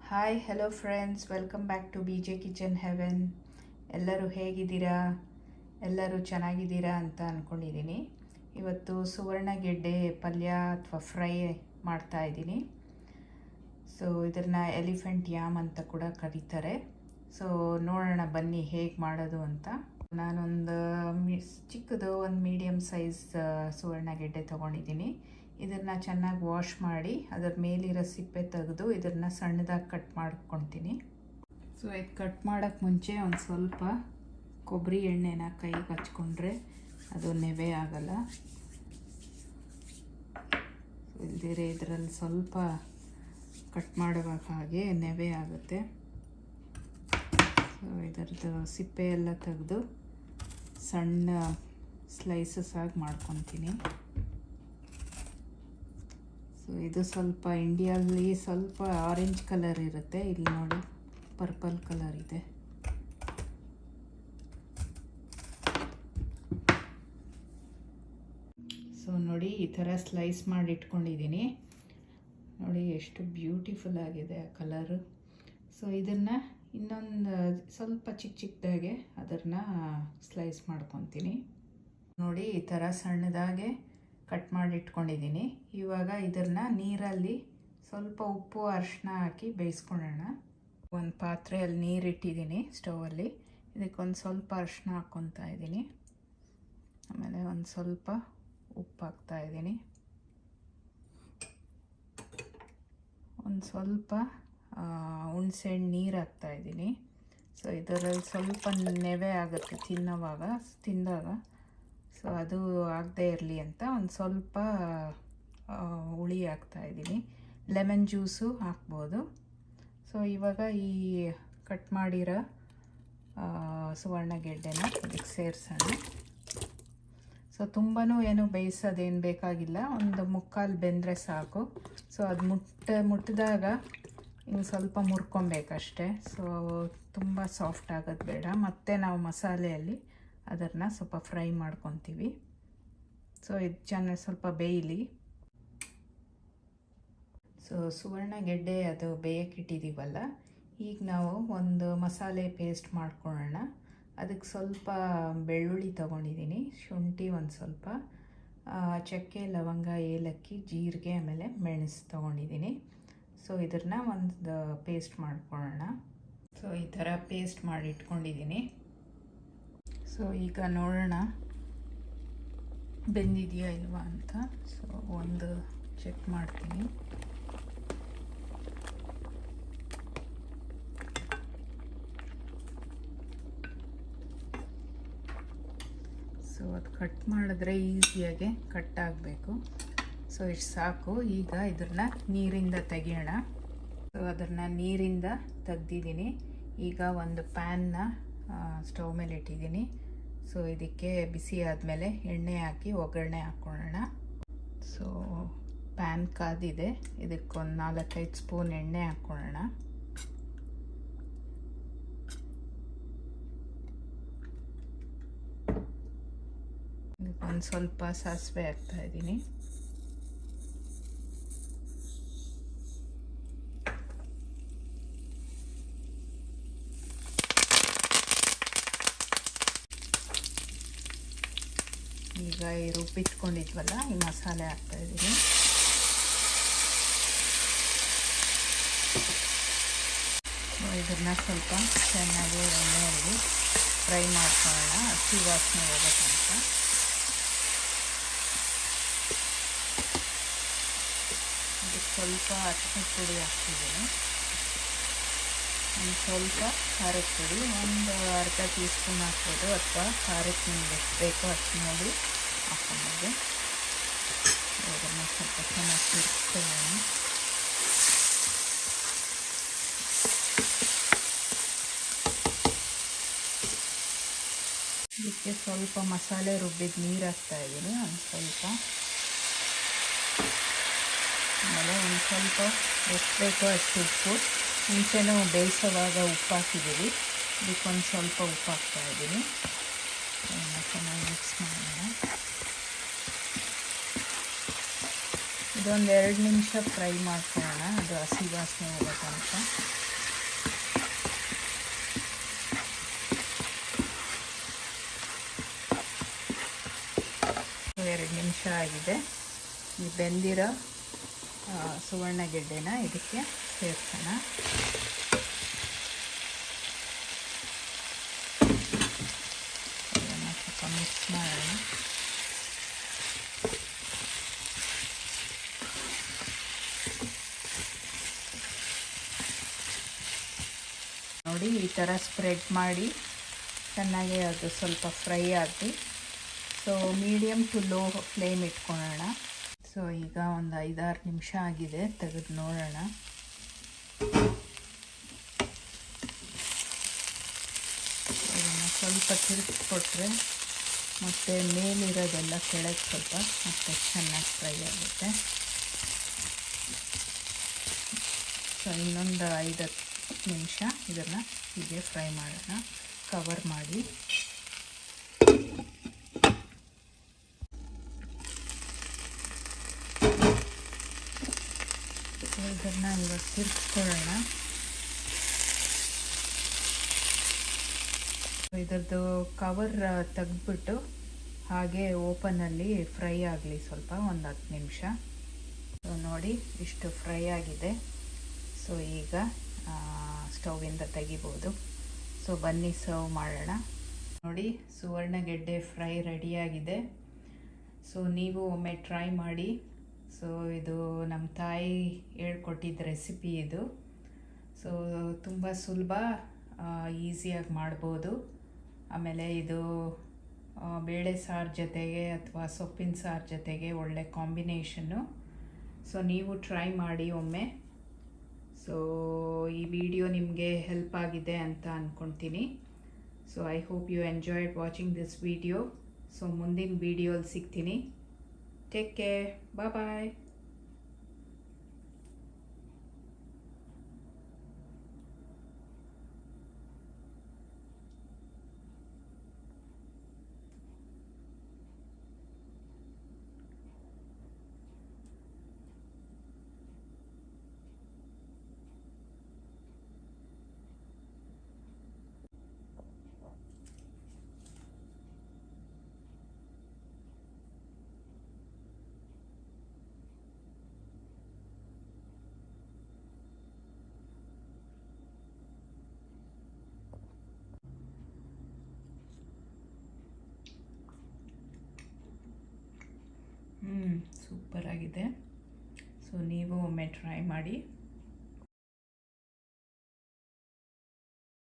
Hi hello friends, welcome back to BJ kitchen heaven. ಎಲ್ಲರೂ ಹೇಗಿದ್ದೀರಾ? ಎಲ್ಲರೂ ಚೆನ್ನಾಗಿದ್ದೀರಾ ಅಂತ ಅಂದ್ಕೊಂಡಿದ್ದೀನಿ. ಇವತ್ತು ಸುವರ್ಣಗೆಡ್ಡೆ ಪಲ್ಯ ಅಥವಾ ಫ್ರೈ ಮಾಡ್ತಾ ಇದ್ದೀನಿ. ಸೊ ಇದನ್ನು ಎಲಿಫೆಂಟ್ ಯಾಮ್ ಅಂತ ಕೂಡ ಕರೀತಾರೆ. ಸೊ ನೋಡೋಣ ಬನ್ನಿ ಹೇಗೆ ಮಾಡೋದು ಅಂತ. ನಾನೊಂದು ಚಿಕ್ಕದು ಒಂದು ಮೀಡಿಯಮ್ ಸೈಜ್ ಸುವರ್ಣಗೆಡ್ಡೆ ತೊಗೊಂಡಿದ್ದೀನಿ. ಇದನ್ನು ಚೆನ್ನಾಗಿ ವಾಶ್ ಮಾಡಿ ಅದರ ಮೇಲಿರೋ ಸಿಪ್ಪೆ ತೆಗೆದು ಇದನ್ನು ಸಣ್ಣದಾಗಿ ಕಟ್ ಮಾಡ್ಕೊತೀನಿ. ಸೊ ಇದು ಕಟ್ ಮಾಡೋಕ್ಕೆ ಮುಂಚೆ ಒಂದು ಸ್ವಲ್ಪ ಕೊಬ್ಬರಿ ಎಣ್ಣೆನ ಕೈಗೆ ಹಚ್ಕೊಂಡ್ರೆ ಅದು ನೆವೆ ಆಗಲ್ಲ. ಇಲ್ದಿರೆ ಇದರಲ್ಲಿ ಸ್ವಲ್ಪ ಕಟ್ ಮಾಡುವಾಗ ಹಾಗೆ ನೆವೆ ಆಗುತ್ತೆ. ಸೊ ಇದರದ್ದು ಸಿಪ್ಪೆ ಎಲ್ಲ ತೆಗೆದು ಸಣ್ಣ ಸ್ಲೈಸಸ್ ಆಗಿ ಮಾಡ್ಕೊತೀನಿ. ಸೊ ಇದು ಸ್ವಲ್ಪ ಇಂಡಿಯಲ್ಲಿ ಸ್ವಲ್ಪ ಆರೆಂಜ್ ಕಲರ್ ಇರುತ್ತೆ, ಇಲ್ಲಿ ನೋಡಿ ಪರ್ಪಲ್ ಕಲರ್ ಇದೆ. ಸೊ ನೋಡಿ ಈ ಥರ ಸ್ಲೈಸ್ ಮಾಡಿ ಇಟ್ಕೊಂಡಿದ್ದೀನಿ. ನೋಡಿ ಎಷ್ಟು ಬ್ಯೂಟಿಫುಲ್ ಆಗಿದೆ ಆ ಕಲರು. ಸೊ ಇದನ್ನು ಇನ್ನೊಂದು ಸ್ವಲ್ಪ ಚಿಕ್ಕದಾಗೆ ಅದನ್ನು ಸ್ಲೈಸ್ ಮಾಡ್ಕೊತೀನಿ. ನೋಡಿ ಈ ಥರ ಸಣ್ಣದಾಗೆ ಕಟ್ ಮಾಡಿ ಇಟ್ಕೊಂಡಿದ್ದೀನಿ. ಇವಾಗ ಇದನ್ನು ನೀರಲ್ಲಿ ಸ್ವಲ್ಪ ಉಪ್ಪು ಅರಿಶಿನ ಹಾಕಿ ಬೇಯಿಸ್ಕೊಳ್ಳೋಣ. ಒಂದು ಪಾತ್ರೆಯಲ್ಲಿ ನೀರಿಟ್ಟಿದ್ದೀನಿ ಸ್ಟೌವಲ್ಲಿ. ಇದಕ್ಕೊಂದು ಸ್ವಲ್ಪ ಅರಿಶಿನ ಹಾಕ್ಕೊತಾ ಇದ್ದೀನಿ. ಆಮೇಲೆ ಒಂದು ಸ್ವಲ್ಪ ಉಪ್ಪು ಹಾಕ್ತಾಯಿದ್ದೀನಿ. ಒಂದು ಸ್ವಲ್ಪ ಹುಣಸೆಹಣ್ಣು ನೀರು ಹಾಕ್ತಾಯಿದ್ದೀನಿ. ಸೊ ಇದರಲ್ಲಿ ಸ್ವಲ್ಪ ನೆವೆ ಆಗುತ್ತೆ ತಿಂದಾಗ. ಸೊ ಅದು ಆಗದೆ ಇರಲಿ ಅಂತ ಒಂದು ಸ್ವಲ್ಪ ಹುಳಿ ಹಾಕ್ತಾಯಿದ್ದೀನಿ. ಲೆಮನ್ ಜ್ಯೂಸು ಹಾಕ್ಬೋದು. ಸೊ ಇವಾಗ ಈ ಕಟ್ ಮಾಡಿರೋ ಸುವರ್ಣಗೆಡ್ಡೆನ ಇದಕ್ಕೆ ಸೇರಿಸೋಣ. ಸೊ ತುಂಬಾ ಏನು ಬೇಯಿಸೋದೇನು ಬೇಕಾಗಿಲ್ಲ, ಒಂದು ಮುಕ್ಕಾಲು ಬೆಂದರೆ ಸಾಕು. ಸೊ ಅದು ಮುಟ್ಟಿದಾಗ ಇನ್ನು ಸ್ವಲ್ಪ ಮುರ್ಕೊಬೇಕಷ್ಟೆ. ಸೊ ತುಂಬ ಸಾಫ್ಟ್ ಆಗೋದು ಬೇಡ. ಮತ್ತು ನಾವು ಮಸಾಲೆಯಲ್ಲಿ ಅದನ್ನು ಸ್ವಲ್ಪ ಫ್ರೈ ಮಾಡ್ಕೊತೀವಿ. ಸೊ ಇದು ಚೆನ್ನಾಗಿ ಸ್ವಲ್ಪ ಬೇಯಲಿ. ಸೊ ಸುವರ್ಣಗೆಡ್ಡೆ ಅದು ಬೇಯಕ್ಕಿಟ್ಟಿದ್ದೀವಲ್ಲ, ಈಗ ನಾವು ಒಂದು ಮಸಾಲೆ ಪೇಸ್ಟ್ ಮಾಡ್ಕೊಳ್ಳೋಣ. ಅದಕ್ಕೆ ಸ್ವಲ್ಪ ಬೆಳ್ಳುಳ್ಳಿ ತೊಗೊಂಡಿದ್ದೀನಿ, ಶುಂಠಿ ಒಂದು ಸ್ವಲ್ಪ, ಚಕ್ಕೆ ಲವಂಗ ಏಲಕ್ಕಿ ಜೀರಿಗೆ ಆಮೇಲೆ ಮೆಣಸು ತೊಗೊಂಡಿದ್ದೀನಿ. ಸೊ ಇದನ್ನು ಒಂದು ಪೇಸ್ಟ್ ಮಾಡ್ಕೊಳ್ಳೋಣ. ಸೊ ಈ ಥರ ಪೇಸ್ಟ್ ಮಾಡಿ ಇಟ್ಕೊಂಡಿದ್ದೀನಿ. ಸೊ ಈಗ ನೋಡೋಣ ಬೆಂದಿದೆಯಾ ಇಲ್ವಾ ಅಂತ. ಸೊ ಒಂದು ಚೆಕ್ ಮಾಡ್ತೀನಿ. ಸೊ ಅದು ಕಟ್ ಮಾಡಿದ್ರೆ ಈಸಿಯಾಗೆ ಕಟ್ ಆಗಬೇಕು. ಸೊ ಇಷ್ಟು ಸಾಕು. ಈಗ ಇದನ್ನು ನೀರಿಂದ ತೆಗಿಯೋಣ. ಸೊ ಅದನ್ನು ನೀರಿಂದ ತೆಗ್ದಿದ್ದೀನಿ. ಈಗ ಒಂದು ಪ್ಯಾನ್ನ ಸ್ಟವ್ ಮೇಲೆ ಇಟ್ಟಿದ್ದೀನಿ. ಸೊ ಇದಕ್ಕೆ ಬಿಸಿ ಆದಮೇಲೆ ಎಣ್ಣೆ ಹಾಕಿ ಒಗ್ಗರಣೆ ಹಾಕ್ಕೊಳ್ಳೋಣ. ಸೊ ಪ್ಯಾನ್ ಕಾದಿದೆ, ಇದಕ್ಕೊಂದು 4-5 ಸ್ಪೂನ್ ಎಣ್ಣೆ ಹಾಕ್ಕೊಳ್ಳೋಣ. ಇದಕ್ಕೊಂದು ಸ್ವಲ್ಪ ಸಾಸಿವೆ ಹಾಕ್ತಾಯಿದ್ದೀನಿ. ಈಗ ಈ ರುಬ್ಬಿಟ್ಕೊಂಡಿದ್ವಲ್ಲ ಈ ಮಸಾಲೆ ಹಾಕ್ತಾಯಿದ್ದೀನಿ. ಇದನ್ನು ಸ್ವಲ್ಪ ಚೆನ್ನಾಗಿ ಎಣ್ಣೆಯಲ್ಲಿ ಫ್ರೈ ಮಾಡ್ಕೊಳ್ಳೋಣ, ಹಸಿ ವಾಸನೆ ಹೋಗೋಕ್ಕಂತ. ಇದಕ್ಕೆ ಸ್ವಲ್ಪ ಅರಿಶಿನ ಪುಡಿ ಹಾಕ್ತಿದ್ದೀನಿ, ಒಂದು ಸ್ವಲ್ಪ ಖಾರದ ಪುಡಿ, ಒಂದು ಅರ್ಧ ಟೀ ಸ್ಪೂನ್ ಹಾಕ್ಬೋದು, ಅಥವಾ ಖಾರಕ್ಕೆ ನಿಮ್ಗೆ ಎಷ್ಟು ಬೇಕೋ ಅಷ್ಟು ನೋಡಿ ಹಾಕ್ಕೊಂಬೋದು. ಅದನ್ನು ಸ್ವಲ್ಪ ಚೆನ್ನಾಗಿ ತಿರ್ಸ್ಕೊಳ್ಳೋಣ. ಇದಕ್ಕೆ ಸ್ವಲ್ಪ ಮಸಾಲೆ ರುಬ್ಬಿದ ನೀರು ಹಾಕ್ತಾಯಿದ್ದೀನಿ, ಒಂದು ಸ್ವಲ್ಪ. ಆಮೇಲೆ ಒಂದು ಸ್ವಲ್ಪ ಎಷ್ಟು ಬೇಕೋ ಅಷ್ಟು ಉಪ್ಪು. ಮುಂಚೆನೂ ಬೇಯಿಸೋವಾಗ ಉಪ್ಪು ಹಾಕಿದ್ದೀವಿ, ಇದಕ್ಕೊಂದು ಸ್ವಲ್ಪ ಉಪ್ಪು ಹಾಕ್ತಾಯಿದ್ದೀನಿ. ಚೆನ್ನಾಗಿ ಮಿಕ್ಸ್ ಮಾಡೋಣ. ಇದೊಂದು 2 ನಿಮಿಷ ಫ್ರೈ ಮಾಡ್ಕೊಳ್ಳೋಣ, ಅದು ಹಸಿ ವಾಸನೆ ಹೋಗೋ ತನಕ. 2 ನಿಮಿಷ ಆಗಿದೆ. ಈ ಬೆಂದಿರೋ ಸುವರ್ಣಗೆಡ್ಡೆನ ಇದಕ್ಕೆ ಸೇರಿಸೋಣ. ಇದನ್ನು ಸ್ವಲ್ಪ ಮಿಕ್ಸ್ ಮಾಡೋಣ. ನೋಡಿ, ಈ ಥರ ಸ್ಪ್ರೆಡ್ ಮಾಡಿ ಚೆನ್ನಾಗಿ ಅದು ಸ್ವಲ್ಪ ಫ್ರೈ ಆಗಿ, so medium to low flame ಇಟ್ಕೊಳ್ಳೋಣ. ಸೊ ಈಗ ಒಂದು 5-6 ನಿಮಿಷ ಆಗಿದೆ, ತೆಗೆದು ನೋಡೋಣ. ಇದನ್ನು ಸ್ವಲ್ಪ ತಿರುಗಿಸ್ಕೊಟ್ರೆ ಮತ್ತು ಮೇಲಿರೋದೆಲ್ಲ ಕೆಳಗೆ ಸ್ವಲ್ಪ ಮತ್ತೆ ಚೆನ್ನಾಗಿ ಫ್ರೈ ಆಗುತ್ತೆ. ಸೊ ಇನ್ನೊಂದು 5-10 ನಿಮಿಷ ಇದನ್ನು ಹೀಗೆ ಫ್ರೈ ಮಾಡೋಣ, ಕವರ್ ಮಾಡಿ. ಇದನ್ನು ಇವಾಗ ತಿರ್ಗಿಸ್ಕೊಳ್ಳೋಣ. ಇದರದ್ದು ಕವರ್ ತೆಗೆದ್ಬಿಟ್ಟು ಹಾಗೆ ಓಪನಲ್ಲಿ ಫ್ರೈ ಆಗಲಿ ಸ್ವಲ್ಪ, ಒಂದು 10 ನಿಮಿಷ. ಸೊ ನೋಡಿ, ಇಷ್ಟು ಫ್ರೈ ಆಗಿದೆ. ಸೊ ಈಗ ಸ್ಟೌವಿಂದ ತೆಗಿಬೋದು. ಸೊ ಬನ್ನಿ ಸರ್ವ್ ಮಾಡೋಣ. ನೋಡಿ, ಸುವರ್ಣಗೆಡ್ಡೆ ಫ್ರೈ ರೆಡಿಯಾಗಿದೆ. ಸೊ ನೀವು ಒಮ್ಮೆ ಟ್ರೈ ಮಾಡಿ. ಸೊ ಇದು ನಮ್ಮ ತಾಯಿ ಹೇಳ್ಕೊಟ್ಟಿದ್ದ ರೆಸಿಪಿ ಇದು. ಸೊ ತುಂಬ ಸುಲಭ, ಈಸಿಯಾಗಿ ಮಾಡ್ಬೋದು. ಆಮೇಲೆ ಇದು ಬೇಳೆ ಸಾರು ಜೊತೆಗೆ ಅಥವಾ ಸೊಪ್ಪಿನ ಸಾರು ಜೊತೆಗೆ ಒಳ್ಳೆ ಕಾಂಬಿನೇಷನ್ನು. ಸೊ ನೀವು ಟ್ರೈ ಮಾಡಿ ಒಮ್ಮೆ. ಸೊ ಈ ವಿಡಿಯೋ ನಿಮಗೆ ಹೆಲ್ಪ್ ಆಗಿದೆ ಅಂತ ಅಂದ್ಕೊಳ್ತೀನಿ. So I hope you enjoyed watching this video. So ಮುಂದಿನ ವಿಡಿಯೋಲಿ ಸಿಗ್ತೀನಿ. Take care, bye. ಸೂಪರ್ ಆಗಿದೆ. ಸೊ ನೀವು ಒಮ್ಮೆ ಟ್ರೈ ಮಾಡಿ.